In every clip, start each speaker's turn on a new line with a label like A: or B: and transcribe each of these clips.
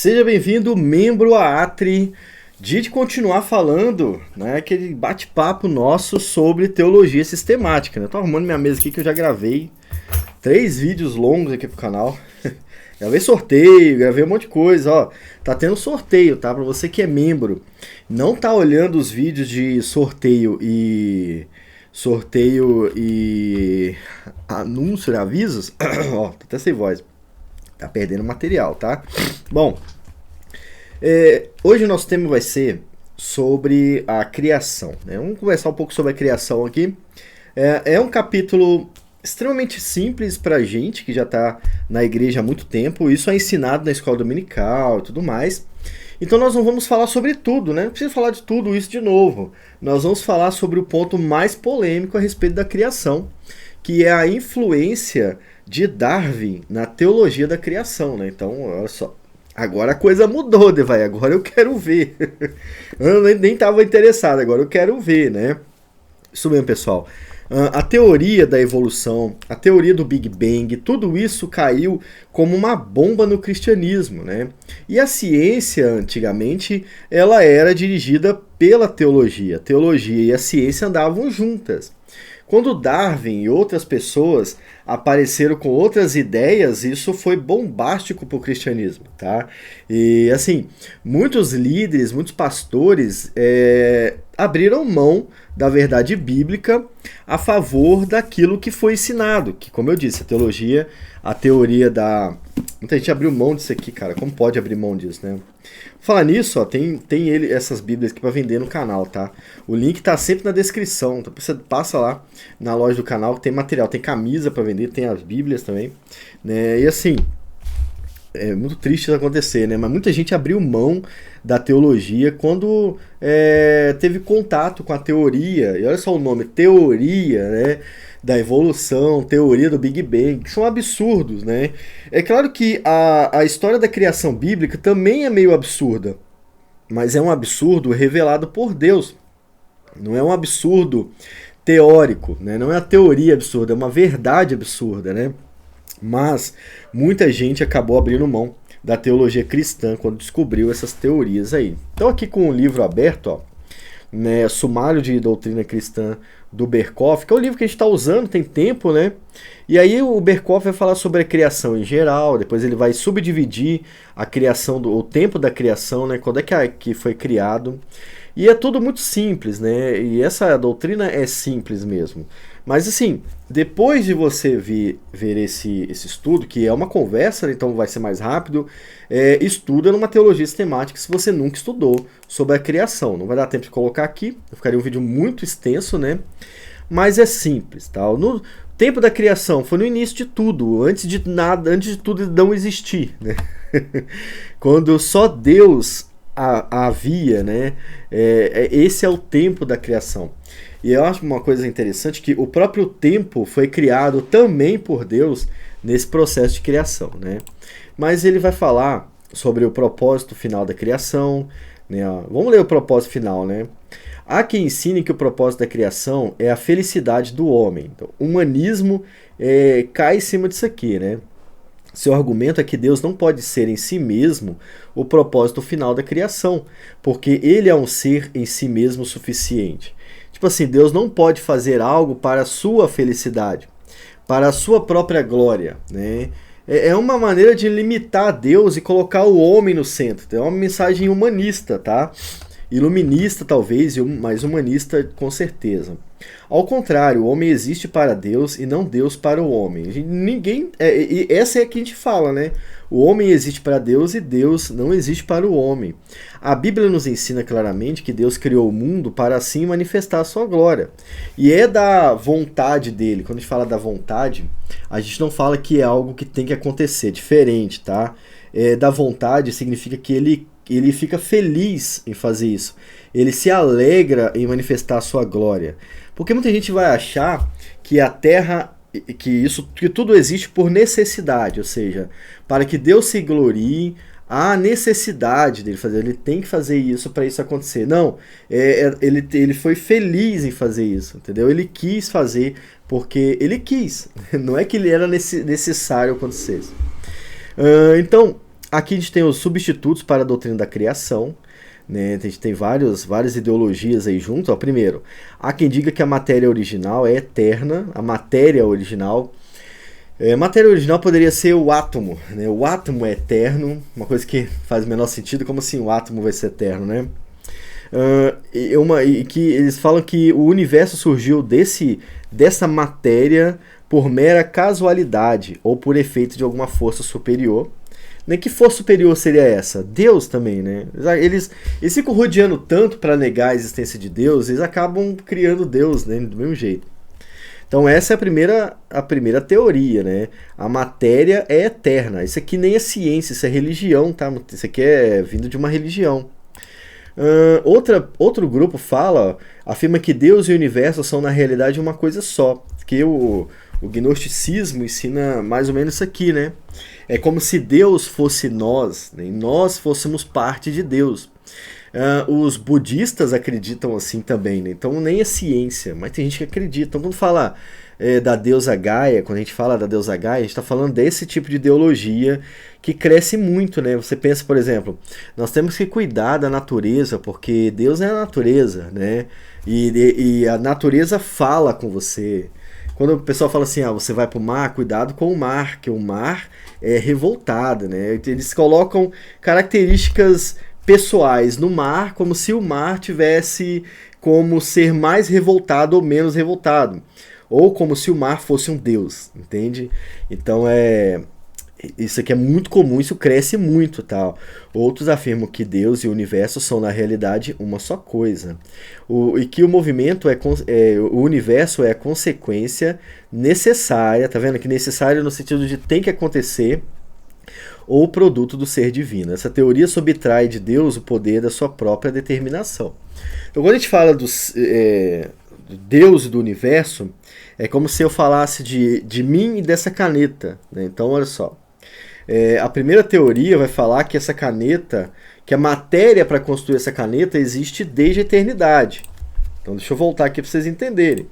A: Seja bem-vindo, membro AATRE. Dia de continuar falando, né, aquele bate-papo nosso sobre teologia sistemática. Né? Tô arrumando minha mesa aqui que eu já gravei 3 vídeos longos aqui pro canal. Gravei sorteio, gravei um monte de coisa, ó. Tá tendo sorteio, tá? Pra você que é membro, não tá olhando os vídeos de sorteio e anúncio, né, avisos. Ó, tô até sem voz. Tá perdendo material, tá? Bom, hoje o nosso tema vai ser sobre a criação, né? Vamos conversar um pouco sobre a criação aqui. É um capítulo extremamente simples pra gente, que já está na igreja há muito tempo. Isso é ensinado na escola dominical e tudo mais. Então nós não vamos falar sobre tudo, né? Não precisa falar de tudo isso de novo. Nós vamos falar sobre o ponto mais polêmico a respeito da criação, que é a influência de Darwin na teologia da criação, né? Então, olha só. Agora a coisa mudou, vai. Agora eu quero ver. Eu nem estava interessado, agora eu quero ver, né? Isso mesmo, pessoal. A teoria da evolução, a teoria do Big Bang, tudo isso caiu como uma bomba no cristianismo, né? E a ciência, antigamente, ela era dirigida pela teologia. A teologia e a ciência andavam juntas. Quando Darwin e outras pessoas apareceram com outras ideias, isso foi bombástico para o cristianismo, tá? E assim, muitos líderes, muitos pastores abriram mão da verdade bíblica a favor daquilo que foi ensinado, que, como eu disse, a teologia, a teoria da... Muita gente abriu mão disso aqui, cara. Como pode abrir mão disso, né? Falar nisso, ó, tem essas bíblias aqui para vender no canal, tá? O link tá sempre na descrição, então você passa lá na loja do canal que tem material, tem camisa para vender, tem as bíblias também, né? E assim, é muito triste isso acontecer, né? Mas muita gente abriu mão da teologia quando teve contato com a teoria, e olha só o nome, teoria, né? Da evolução, teoria do Big Bang, que são absurdos, né? É claro que a história da criação bíblica também é meio absurda, mas é um absurdo revelado por Deus. Não é um absurdo teórico, né? Não é uma teoria absurda, é uma verdade absurda, né? Mas muita gente acabou abrindo mão da teologia cristã quando descobriu essas teorias aí. Então aqui com o livro aberto, ó, né, Sumário de Doutrina Cristã do Berkhof, que é o livro que a gente está usando, tem tempo, né? E aí o Berkhof vai falar sobre a criação em geral, depois ele vai subdividir a criação, o tempo da criação, né? Quando é que foi criado. E é tudo muito simples, né? E essa doutrina é simples mesmo. Mas assim, depois de você ver esse estudo, que é uma conversa, então vai ser mais rápido, estuda numa teologia sistemática se você nunca estudou sobre a criação. Não vai dar tempo de colocar aqui, ficaria um vídeo muito extenso, né? Mas é simples, tá? No tempo da criação foi no início de tudo, antes de nada, antes de tudo não existir, né? Quando só Deus havia, né? Esse é o tempo da criação. E eu acho uma coisa interessante que o próprio tempo foi criado também por Deus nesse processo de criação, né? Mas ele vai falar sobre o propósito final da criação, né? Vamos ler o propósito final, né? Há quem ensine que o propósito da criação é a felicidade do homem. Então, o humanismo cai em cima disso aqui, né? Seu argumento é que Deus não pode ser em si mesmo o propósito final da criação, porque ele é um ser em si mesmo suficiente. Tipo assim, Deus não pode fazer algo para a sua felicidade, para a sua própria glória, né? É uma maneira de limitar Deus e colocar o homem no centro. É uma mensagem humanista, tá? Iluminista talvez, mas humanista com certeza. Ao contrário, o homem existe para Deus e não Deus para o homem. Ninguém, essa é a que a gente fala, né? O homem existe para Deus e Deus não existe para o homem. A Bíblia nos ensina claramente que Deus criou o mundo para assim manifestar a sua glória. E é da vontade dele. Quando a gente fala da vontade, a gente não fala que é algo que tem que acontecer, diferente, tá? Da vontade significa que ele fica feliz em fazer isso. Ele se alegra em manifestar a sua glória. Porque muita gente vai achar que a terra, que tudo existe por necessidade, ou seja, para que Deus se glorie, há necessidade dele fazer, ele tem que fazer isso para isso acontecer. Não, ele foi feliz em fazer isso, entendeu? Ele quis fazer porque ele quis, não é que ele era necessário acontecer. Então, aqui a gente tem os substitutos para a doutrina da criação, né? A gente tem várias ideologias aí junto. Ó, primeiro, há quem diga que a matéria original é eterna, a matéria original poderia ser o átomo, né? O átomo é eterno, uma coisa que faz o menor sentido, como assim o átomo vai ser eterno, né? E que eles falam que o universo surgiu dessa matéria por mera casualidade ou por efeito de alguma força superior. Nem que força superior seria essa? Deus também, né? Eles ficam rodeando tanto para negar a existência de Deus, eles acabam criando Deus, né? Do mesmo jeito. Então essa é a primeira teoria, né? A matéria é eterna. Isso aqui nem é ciência, isso é religião, tá? Isso aqui é vindo de uma religião. Outro grupo afirma que Deus e o universo são na realidade uma coisa só. Que o gnosticismo ensina mais ou menos isso aqui, né? É como se Deus fosse nós, né? E nós fôssemos parte de Deus. Os budistas acreditam assim também, né? Então nem é ciência, mas tem gente que acredita. Então quando fala da deusa Gaia, quando a gente fala da deusa Gaia, a gente está falando desse tipo de ideologia que cresce muito, né? Você pensa, por exemplo, nós temos que cuidar da natureza, porque Deus é a natureza, né? E a natureza fala com você. Quando o pessoal fala assim, você vai para o mar, cuidado com o mar, que o mar é revoltado, né? Eles colocam características pessoais no mar, como se o mar tivesse como ser mais revoltado ou menos revoltado, ou como se o mar fosse um deus, entende? Então isso aqui é muito comum, isso cresce muito, tal. Outros afirmam que Deus e o universo são na realidade uma só coisa, e que o movimento o universo é a consequência necessária, tá vendo? Que necessário no sentido de tem que acontecer, ou produto do ser divino. Essa teoria subtrai de Deus o poder da sua própria determinação. Então, quando a gente fala do Deus e do universo, é como se eu falasse de mim e dessa caneta, né? Então, olha só. A primeira teoria vai falar que essa caneta, que a matéria para construir essa caneta existe desde a eternidade. Então, deixa eu voltar aqui para vocês entenderem.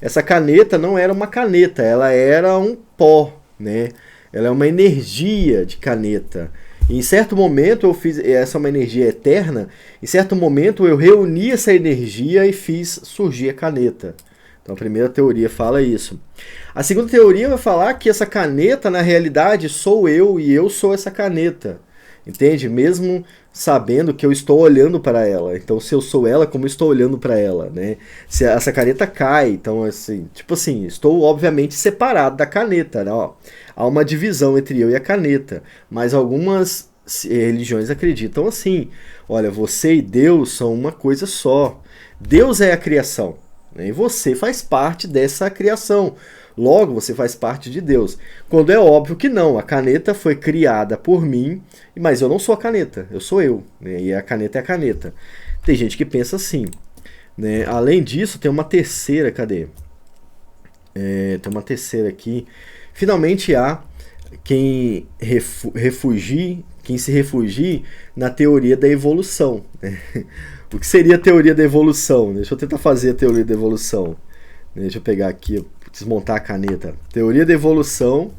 A: Essa caneta não era uma caneta, ela era um pó, né? Ela é uma energia de caneta. E em certo momento eu fiz, essa é uma energia eterna, em certo momento eu reuni essa energia e fiz surgir a caneta. Então a primeira teoria fala isso. A segunda teoria vai falar que essa caneta na realidade sou eu e eu sou essa caneta. Entende? Mesmo sabendo que eu estou olhando para ela. Então, se eu sou ela, como eu estou olhando para ela, né? Se essa caneta cai, então, assim, tipo assim, estou obviamente separado da caneta, né? Ó, há uma divisão entre eu e a caneta, mas algumas religiões acreditam assim. Olha, você e Deus são uma coisa só. Deus é a criação, né? E você faz parte dessa criação. Logo, você faz parte de Deus. Quando é óbvio que não, a caneta foi criada por mim, mas eu não sou a caneta, eu sou eu, né? E a caneta é a caneta. Tem gente que pensa assim, né? Além disso, tem uma terceira, cadê? Tem uma terceira aqui. Finalmente há quem se refugie na teoria da evolução, né? O que seria a teoria da evolução? Deixa eu tentar fazer a teoria da evolução. Deixa eu pegar aqui, desmontar a caneta. Teoria da evolução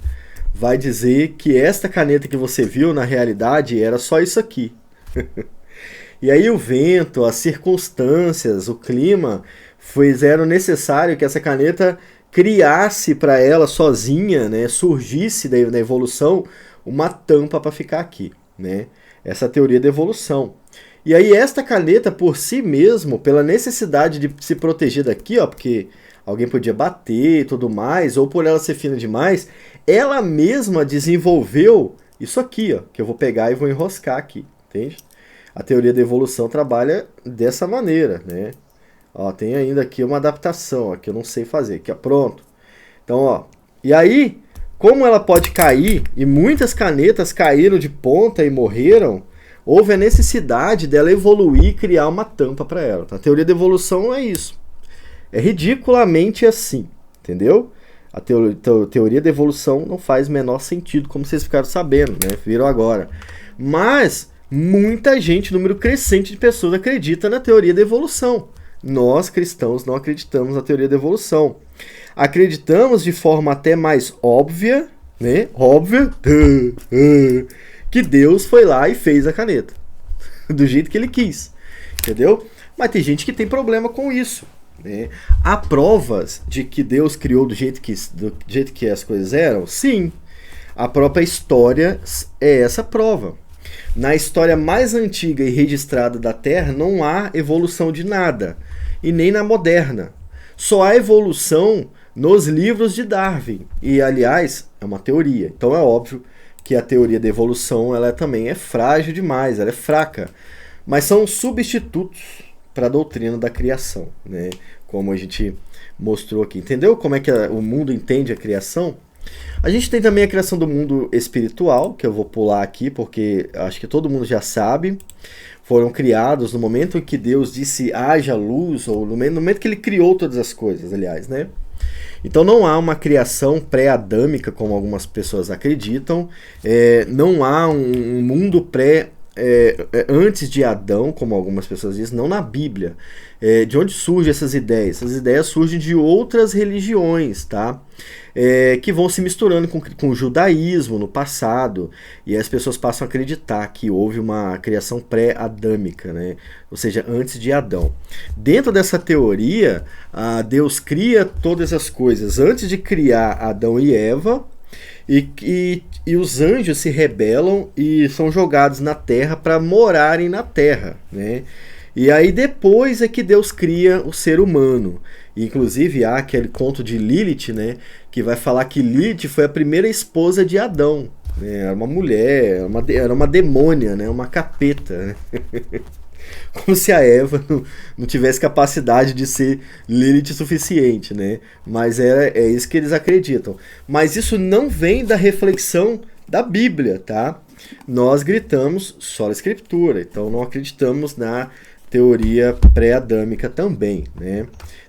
A: vai dizer que esta caneta que você viu, na realidade, era só isso aqui. E aí o vento, as circunstâncias, o clima fizeram necessário que essa caneta criasse para ela sozinha, né, surgisse na evolução uma tampa para ficar aqui, né? Essa é a teoria da evolução. E aí esta caneta por si mesmo, pela necessidade de se proteger daqui, ó, porque alguém podia bater e tudo mais, ou por ela ser fina demais, ela mesma desenvolveu isso aqui, ó, que eu vou pegar e vou enroscar aqui, entende? A teoria da evolução trabalha dessa maneira, né? Ó, tem ainda aqui uma adaptação, ó, que eu não sei fazer, aqui, ó, pronto. Então, ó, e aí, como ela pode cair, e muitas canetas caíram de ponta e morreram, houve a necessidade dela evoluir e criar uma tampa para ela. Tá? A teoria da evolução é isso. É ridiculamente assim, entendeu? A teoria da evolução não faz o menor sentido, como vocês ficaram sabendo, né? Viram agora. Mas muita gente, número crescente de pessoas acredita na teoria da evolução. Nós, cristãos, não acreditamos na teoria da evolução. Acreditamos de forma até mais óbvia, né? Óbvia, que Deus foi lá e fez a caneta. Do jeito que ele quis. Entendeu? Mas tem gente que tem problema com isso. Né? Há provas de que Deus criou do jeito que as coisas eram? Sim. A própria história é essa prova. Na história mais antiga e registrada da Terra não há evolução de nada. E nem na moderna. Só há evolução nos livros de Darwin. E, aliás, é uma teoria. Então é óbvio que a teoria da evolução ela também é frágil demais, ela é fraca. Mas são substitutos para a doutrina da criação, né? Como a gente mostrou aqui. Entendeu como é que o mundo entende a criação? A gente tem também a criação do mundo espiritual, que eu vou pular aqui, porque acho que todo mundo já sabe. Foram criados no momento em que Deus disse haja luz, ou no momento que ele criou todas as coisas, aliás, né? Então não há uma criação pré-adâmica, como algumas pessoas acreditam. Não há um mundo antes de Adão, como algumas pessoas dizem, não na Bíblia. De onde surgem essas ideias? Essas ideias surgem de outras religiões, tá? Que vão se misturando com o judaísmo no passado, e as pessoas passam a acreditar que houve uma criação pré-adâmica, né? Ou seja, antes de Adão. Dentro dessa teoria, Deus cria todas as coisas antes de criar Adão e Eva, e os anjos se rebelam e são jogados na terra para morarem na terra, né? E aí depois é que Deus cria o ser humano. Inclusive há aquele conto de Lilith, né, que vai falar que Lilith foi a primeira esposa de Adão. Né? Era uma mulher, era uma demônia, né, uma capeta. Né? Como se a Eva não tivesse capacidade de ser Lilith suficiente, né? Mas é isso que eles acreditam. Mas isso não vem da reflexão da Bíblia, tá? Nós gritamos só a Escritura, então não acreditamos na teoria pré-adâmica também, né?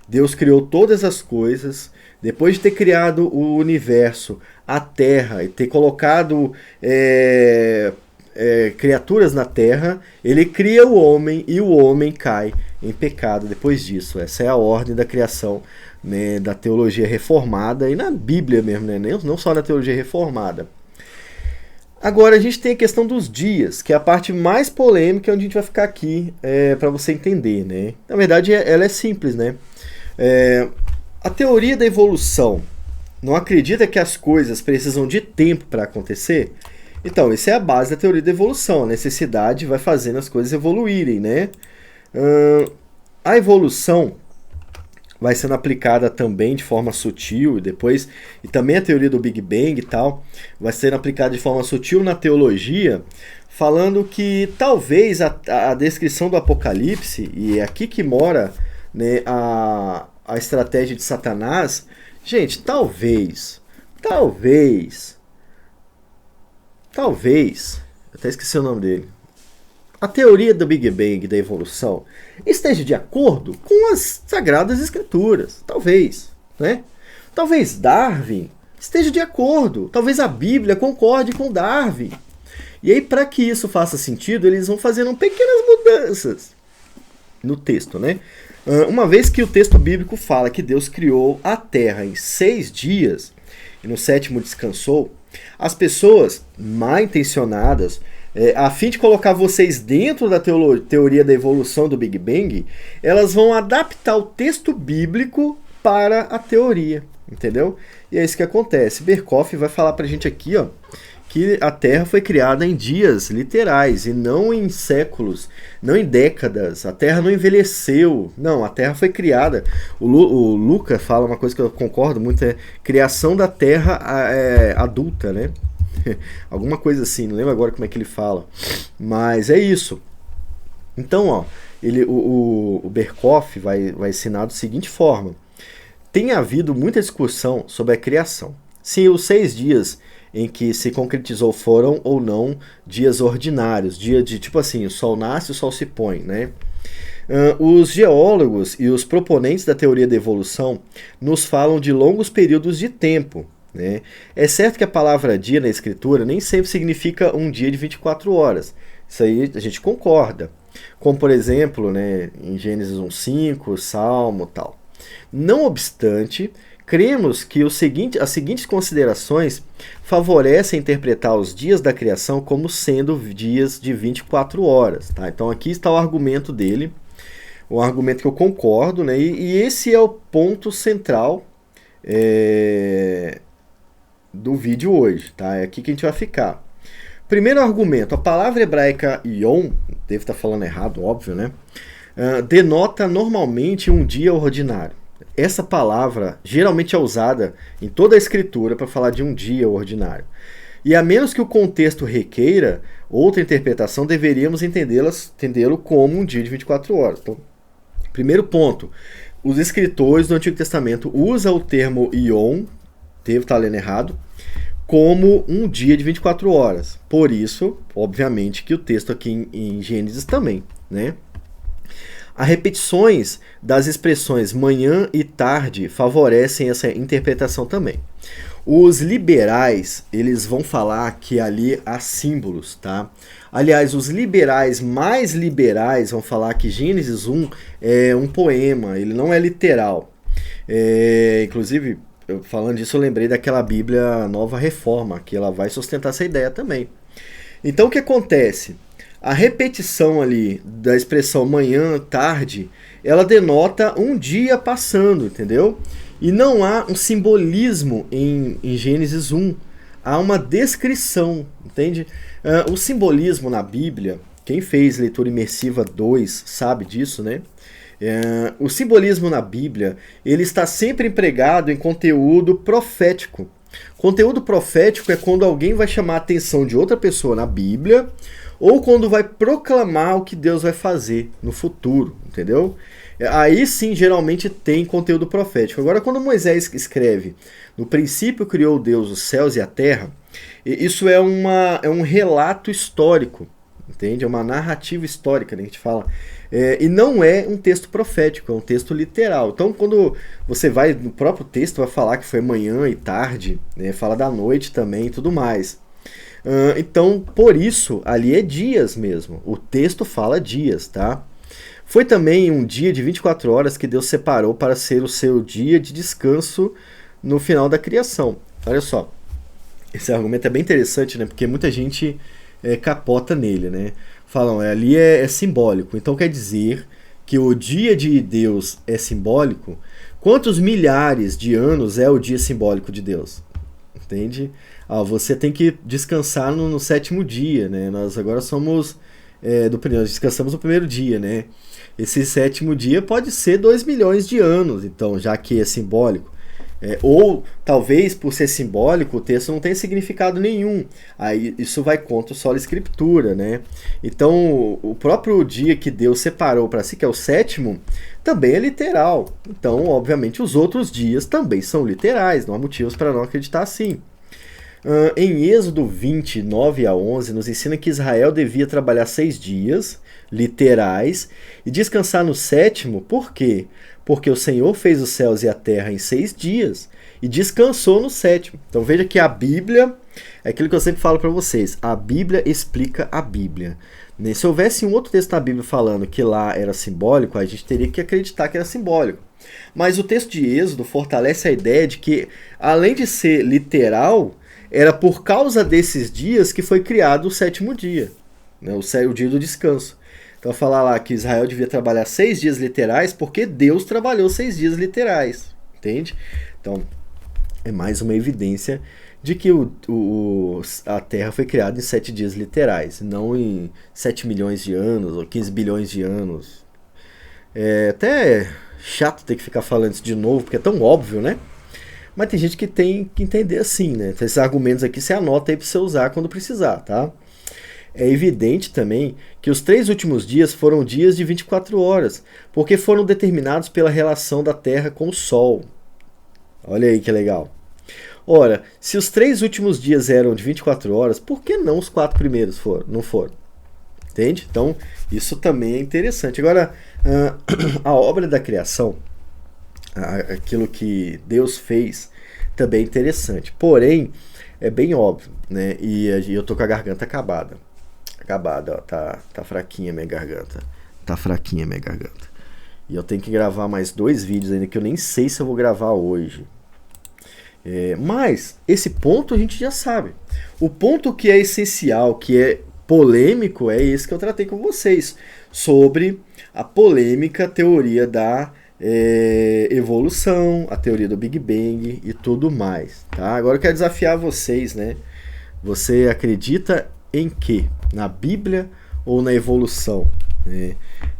A: Deus criou todas as coisas, depois de ter criado o universo, a Terra, e ter colocado criaturas na Terra, ele cria o homem e o homem cai em pecado depois disso. Essa é a ordem da criação, né, da teologia reformada e na Bíblia mesmo, né, não só na teologia reformada. Agora a gente tem a questão dos dias, que é a parte mais polêmica, onde a gente vai ficar aqui para você entender, né? Na verdade, ela é simples, né? A teoria da evolução não acredita que as coisas precisam de tempo para acontecer? Então, essa é a base da teoria da evolução. A necessidade vai fazendo as coisas evoluírem, né? A evolução vai sendo aplicada também de forma sutil e também a teoria do Big Bang e tal, vai sendo aplicada de forma sutil na teologia, falando que talvez a descrição do Apocalipse, e é aqui que mora, né, a estratégia de Satanás, gente, talvez, até esqueci o nome dele, a teoria do Big Bang, da evolução, esteja de acordo com as Sagradas Escrituras. Talvez, né? Talvez Darwin esteja de acordo. Talvez a Bíblia concorde com Darwin. E aí, para que isso faça sentido, eles vão fazendo pequenas mudanças no texto, né? Uma vez que o texto bíblico fala que Deus criou a Terra em 6 dias e no 7º descansou, as pessoas mal intencionadas, a fim de colocar vocês dentro da teoria da evolução do Big Bang, elas vão adaptar o texto bíblico para a teoria, entendeu? E é isso que acontece. Berkoff vai falar pra gente aqui, ó, que a Terra foi criada em dias literais e não em séculos, não em décadas. A Terra não envelheceu. Não, a Terra foi criada. O Luca fala uma coisa que eu concordo muito, é criação da Terra adulta, né? Alguma coisa assim, não lembro agora como é que ele fala. Mas é isso. Então, ó, o Berkoff vai ensinar da seguinte forma. Tem havido muita discussão sobre a criação. Se os 6 dias em que se concretizou foram ou não dias ordinários, dia de tipo assim, o sol nasce, o sol se põe, né? Os geólogos e os proponentes da teoria da evolução nos falam de longos períodos de tempo, né? É certo que a palavra dia na escritura nem sempre significa um dia de 24 horas. Isso aí a gente concorda. Como, por exemplo, né, em Gênesis 1:5, Salmo tal. Não obstante, cremos que as seguintes considerações favorecem interpretar os dias da criação como sendo dias de 24 horas. Tá? Então aqui está o argumento dele, o argumento que eu concordo, né? E esse é o ponto central do vídeo hoje. Tá? É aqui que a gente vai ficar. Primeiro argumento, a palavra hebraica yom, devo estar falando errado, óbvio, né? Denota normalmente um dia ordinário. Essa palavra geralmente é usada em toda a escritura para falar de um dia ordinário. E a menos que o contexto requeira outra interpretação, deveríamos entendê-lo como um dia de 24 horas. Então, primeiro ponto, os escritores do Antigo Testamento usam o termo yom, devo estar lendo errado, como um dia de 24 horas. Por isso, obviamente, que o texto aqui em Gênesis também, né? As repetições das expressões manhã e tarde favorecem essa interpretação também. Os liberais, eles vão falar que ali há símbolos, tá? Aliás, os liberais mais liberais vão falar que Gênesis 1 é um poema, ele não é literal. Inclusive, falando disso, eu lembrei daquela Bíblia Nova Reforma, que ela vai sustentar essa ideia também. Então, o que acontece? A repetição ali da expressão manhã, tarde, ela denota um dia passando, entendeu? E não há um simbolismo em Gênesis 1. Há uma descrição, entende? O simbolismo na Bíblia, quem fez leitura imersiva 2 sabe disso, né? O simbolismo na Bíblia, ele está sempre empregado em conteúdo profético. Conteúdo profético é quando alguém vai chamar a atenção de outra pessoa na Bíblia ou quando vai proclamar o que Deus vai fazer no futuro, entendeu? Aí sim, geralmente tem conteúdo profético. Agora, quando Moisés escreve, no princípio criou Deus os céus e a terra, isso é um relato histórico, entende? É uma narrativa histórica, né, que a gente fala. E não é um texto profético, é um texto literal. Então, quando você vai no próprio texto, vai falar que foi manhã e tarde, né, fala da noite também e tudo mais. Então, por isso, ali é dias mesmo. O texto fala dias, tá? Foi também um dia de 24 horas que Deus separou para ser o seu dia de descanso no final da criação. Olha só, esse argumento é bem interessante, né? Porque muita gente capota nele, né? Falam, ali é simbólico. Então quer dizer que o dia de Deus é simbólico? Quantos milhares de anos é o dia simbólico de Deus? Entende? Você tem que descansar no sétimo dia, né? Nós agora somos nós descansamos no primeiro dia, né? Esse sétimo dia pode ser 2 milhões de anos, então, já que é simbólico. Ou talvez por ser simbólico o texto não tenha significado nenhum. Aí isso vai contra o sola escritura, né? Então o próprio dia que Deus separou para si, que é o sétimo, também é literal. Então, obviamente, os outros dias também são literais. Não há motivos para não acreditar assim. Em Êxodo 20, 9 a 11, nos ensina que Israel devia trabalhar 6 dias, literais, e descansar no sétimo. Por quê? Porque o Senhor fez os céus e a terra em 6 dias e descansou no sétimo. Então veja que a Bíblia, é aquilo que eu sempre falo para vocês, a Bíblia explica a Bíblia. Se houvesse um outro texto na Bíblia falando que lá era simbólico, a gente teria que acreditar que era simbólico. Mas o texto de Êxodo fortalece a ideia de que, além de ser literal, era por causa desses dias que foi criado o sétimo dia, né, o dia do descanso. Então, falar lá que Israel devia trabalhar 6 dias literais porque Deus trabalhou 6 dias literais, entende? Então, é mais uma evidência de que a Terra foi criada em 7 dias literais, não em 7 milhões de anos ou 15 bilhões de anos. É até chato ter que ficar falando isso de novo, porque é tão óbvio, né? Mas tem gente que tem que entender assim, né? Então, esses argumentos aqui você anota aí para você usar quando precisar, tá? É evidente também que os 3 últimos dias foram dias de 24 horas, porque foram determinados pela relação da Terra com o Sol. Olha aí que legal. Ora, se os 3 últimos dias eram de 24 horas, por que não os 4 primeiros não foram? Entende? Então, isso também é interessante. Agora, a obra da criação, aquilo que Deus fez, também é interessante. Porém, é bem óbvio, né? E eu tô com a garganta acabada, ó, tá fraquinha minha garganta. E eu tenho que gravar mais 2 vídeos ainda que eu nem sei se eu vou gravar hoje. Mas esse ponto a gente já sabe. O ponto que é essencial, que é polêmico, é esse que eu tratei com vocês, sobre a polêmica teoria da evolução, a teoria do Big Bang e tudo mais. Tá? Agora eu quero desafiar vocês, né? Você acredita em quê? Na Bíblia ou na evolução?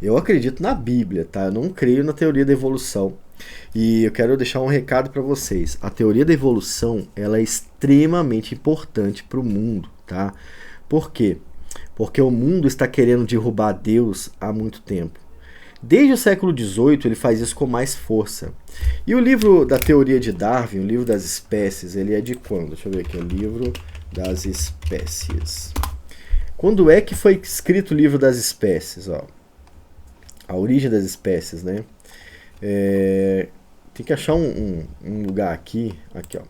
A: Eu acredito na Bíblia, tá? Eu não creio na teoria da evolução. E eu quero deixar um recado para vocês. A teoria da evolução, ela é extremamente importante para o mundo, tá? Por quê? Porque o mundo está querendo derrubar Deus há muito tempo. Desde o século XVIII ele faz isso com mais força. E o livro da teoria de Darwin, o livro das espécies, ele é de quando? Deixa eu ver aqui, o livro das espécies. Quando é que foi escrito o livro das espécies? Ó, a origem das espécies, né? Tem que achar um lugar aqui, ó.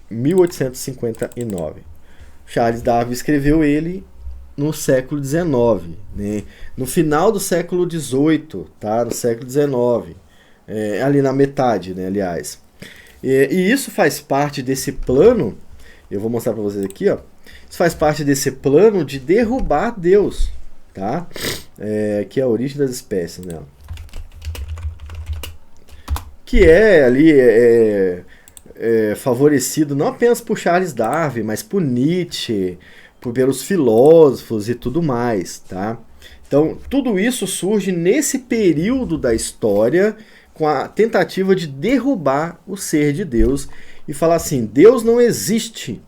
A: 1859. Charles Darwin escreveu ele no século XIX, né? No final do século XVIII, tá? No século XIX, ali na metade, né? Aliás. E isso faz parte desse plano, eu vou mostrar para vocês aqui, ó. Isso faz parte desse plano de derrubar Deus, tá? Que é a origem das espécies, né? Que é ali favorecido não apenas por Charles Darwin, mas por Nietzsche, pelos filósofos e tudo mais, tá? Então, tudo isso surge nesse período da história com a tentativa de derrubar o ser de Deus e falar assim, Deus não existe,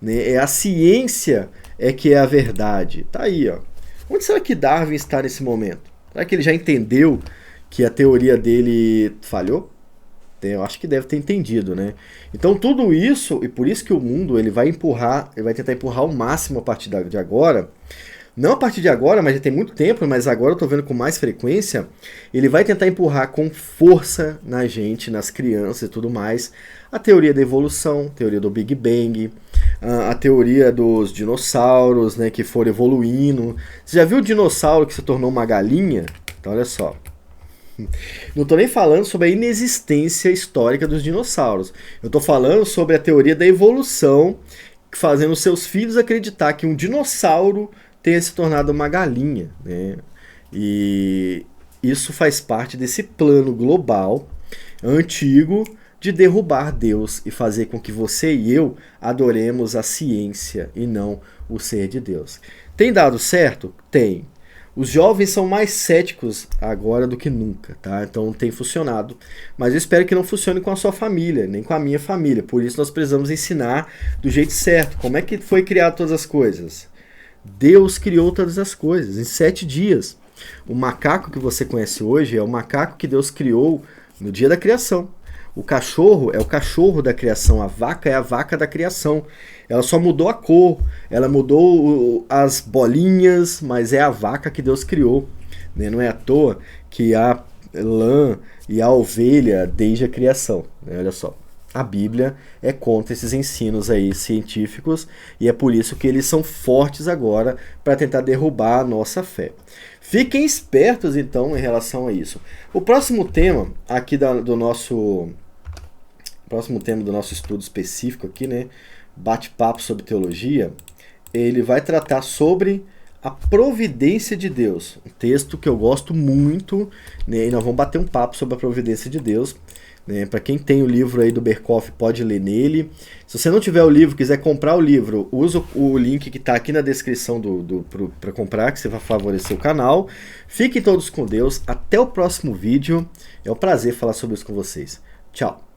A: né? A ciência que é a verdade. Tá aí, ó. Onde será que Darwin está nesse momento? Será que ele já entendeu que a teoria dele falhou? Eu acho que deve ter entendido, né? Então tudo isso, e por isso que o mundo ele vai tentar empurrar ao máximo a partir de agora, não a partir de agora, mas já tem muito tempo, mas agora eu tô vendo com mais frequência, ele vai tentar empurrar com força na gente, nas crianças e tudo mais, a teoria da evolução, a teoria do Big Bang, a teoria dos dinossauros, né, que foram evoluindo. Você já viu o dinossauro que se tornou uma galinha? Então olha só. Não estou nem falando sobre a inexistência histórica dos dinossauros. Eu estou falando sobre a teoria da evolução, fazendo seus filhos acreditar que um dinossauro tenha se tornado uma galinha, né? E isso faz parte desse plano global, antigo, de derrubar Deus e fazer com que você e eu adoremos a ciência e não o ser de Deus. Tem dado certo? Tem. Os jovens são mais céticos agora do que nunca, tá? Então tem funcionado. Mas eu espero que não funcione com a sua família, nem com a minha família. Por isso nós precisamos ensinar do jeito certo. Como é que foi criado todas as coisas? Deus criou todas as coisas em 7 dias. O macaco que você conhece hoje é o macaco que Deus criou no dia da criação. O cachorro é o cachorro da criação, a vaca é a vaca da criação. Ela só mudou a cor, ela mudou as bolinhas, mas é a vaca que Deus criou, né? Não é à toa que há lã e a ovelha desde a criação, né? Olha só, a Bíblia é contra esses ensinos aí científicos e é por isso que eles são fortes agora para tentar derrubar a nossa fé. Fiquem espertos então em relação a isso. O próximo tema aqui do nosso estudo específico aqui, né, bate-papo sobre teologia, ele vai tratar sobre a providência de Deus, um texto que eu gosto muito, né, e nós vamos bater um papo sobre a providência de Deus, né. Para quem tem o livro aí do Berkoff, pode ler nele. Se você não tiver o livro, quiser comprar o livro, usa o link que está aqui na descrição para comprar, que você vai favorecer o canal. Fiquem todos com Deus, até o próximo vídeo, é um prazer falar sobre isso com vocês. Tchau!